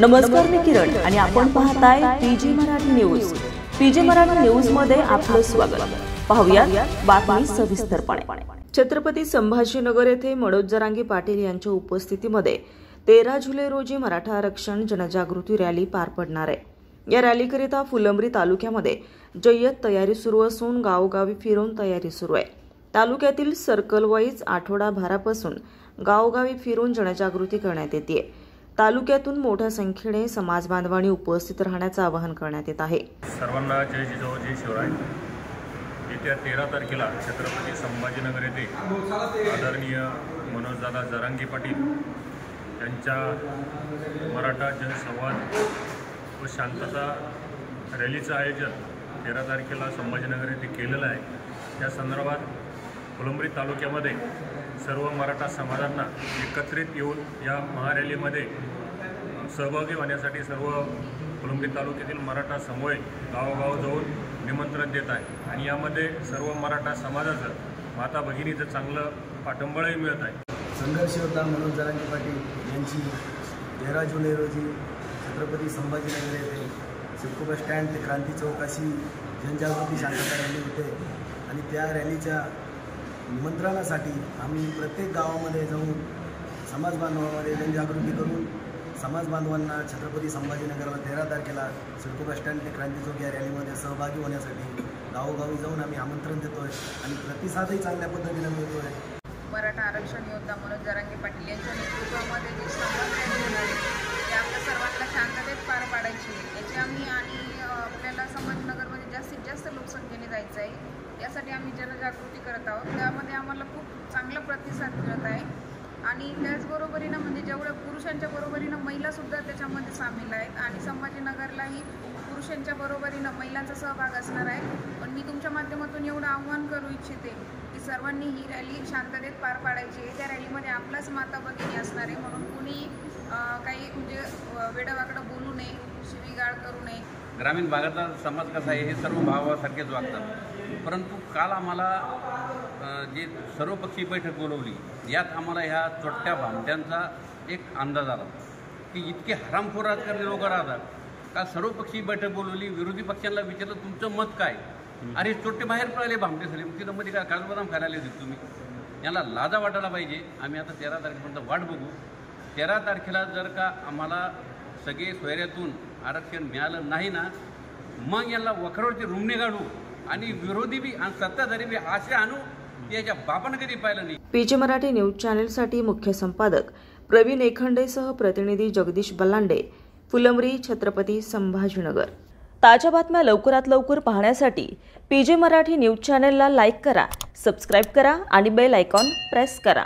नमस्कार, मी किरण आणि आपण पाहताय PG Marathi news. PG Marathi news मध्ये आपलं स्वागत। पाहूया बातमी सविस्तरपणे। छत्रपती संभाजीनगर येथे मनोज जरांगे पाटील यांच्या उपस्थितीमध्ये 13 जुलै रोजी मराठा आरक्षण जनजागृती रॅली पार पडणार आहे। या रॅलीकरिता फुलंब्री तालुक्यामध्ये जय्यत तयारी सुरू असून गावोगावी फिरून तयारी सुरू आहे। तालुक्यातील सर्कल वाईज आठवडाभरापासून गावोगावी फिरून जनजागृती करण्यात येते। तालुक्यातून मोठ्या संख्येने समाज बांधवांनी उपस्थित राहण्याचं आवाहन करण्यात येत आहे। सर्वांना जय जिजाऊ जय शिवराय। येत्या 13 तारखेला छत्रपती संभाजीनगर येथे आदरणीय मनोजदादा जरांगे पाटील यांच्या मराठा जनसंवाद व शांतता रॅलीचं आयोजन 13 तारखेला संभाजीनगर येथे केलेलं आहे। त्या संदर्भात फुलंब्री तालुक्यामध्ये सर्व मराठा समाजांना एकत्रित येऊन या महारॅलीमध्ये सहभागी होण्यासाठी सर्व फुलंब्री तालुक्यातील मराठा समूह गावोगाव जाऊन निमंत्रण देत आहे आणि यामध्ये सर्व मराठा समाजाचं माता भगिनीचं चांगलं पाठबळही मिळत आहे। संघर्ष योद्धा मनोज जरांगे पाटील यांची 13 जुलै रोजी छत्रपती संभाजीनगर येथे सिडको बस स्टँड ते क्रांती चौक अशी जनजागृती शांतता रॅली होते आणि त्या रॅलीच्या निमंत्रणासाठी आम्ही प्रत्येक गावामध्ये जाऊन समाज बांधवांमध्ये जनजागृती करून समाज बांधवांना छत्रपती संभाजीनगरला 13 तारखेला सिडको बस स्टँड ते क्रांती चौक या रॅलीमध्ये सहभागी होण्यासाठी गावोगावी जाऊन आम्ही आमंत्रण देतोय आणि प्रतिसादही चांगल्या पद्धतीने मिळतोय। मराठा आरक्षण योद्धा मनोज जरांगे पाटील यांच्या नेतृत्वामध्ये जी संवाद रॅली होणार आहे ते आपल्या सर्वांना शांततेत पार पाडायची आहे। याची आम्ही आणि आपल्याला संभाजीनगरमध्ये जास्तीत जास्त लोकसंख्येने जायचं आहे, यासाठी आम्ही जनजागृती करत आहोत। त्यामध्ये आम्हाला खूप चांगला प्रतिसाद मिळत आहे आणि त्याचबरोबरीनं म्हणजे जेवढ्या पुरुषांच्या बरोबरीनं महिलासुद्धा त्याच्यामध्ये सामील आहेत आणि संभाजीनगरलाही पुरुषांच्या बरोबरीनं महिलांचा सहभाग असणार आहे। पण मी तुमच्या माध्यमातून एवढं आव्हान करू इच्छिते की सर्वांनी ही रॅली शांततेत पार पाडायची आहे। त्या रॅलीमध्ये आपलाच माता भगिनी असणार आहे, म्हणून कुणी काही म्हणजे वेडवाकडं बोलू नये, शिवीगाळ करू नये। ग्रामीण भागातला समाज कसा आहे हे सर्व भावासारखेच वागतात, परंतु काल आम्हाला जे सर्वपक्षीय बैठक बोलवली यात आम्हाला ह्या चोट्ट्या भामट्यांचा एक अंदाज आला की इतके हरामखोर राजकारणी लोक राहतात। काल सर्वपक्षीय बैठक बोलवली, विरोधी पक्षांना विचारलं तुमचं मत काय, अरे चोट्टे बाहेर पळाले भामटे झाले, मग तिथं मध्ये काय काजू बदाम खायला आले होते तुम्ही, याला लाजा वाटायला पाहिजे। आम्ही आता 13 तारखेपर्यंत वाट बघू। 13 तारखेला जर का आम्हाला सगळे सोयऱ्यातून आरक्षण मिळालं नाही ना, मग याला वखरावरचे रुमणे काढू आणि विरोधी बी आणि सत्ताधारी बी असे आणू याच्या बापानं कधी पाहिलं नाही। पीजी मराठी न्यूज चॅनलसाठी मुख्य संपादक प्रवीण एखंडेसह प्रतिनिधी जगदीश बलांडे, फुलंब्री, छत्रपती संभाजीनगर। ताज्या बातम्या लवकरात लवकर पाहण्यासाठी पीजी मराठी न्यूज चॅनलला लाईक करा, सबस्क्राईब करा आणि बेल आयकॉन प्रेस करा।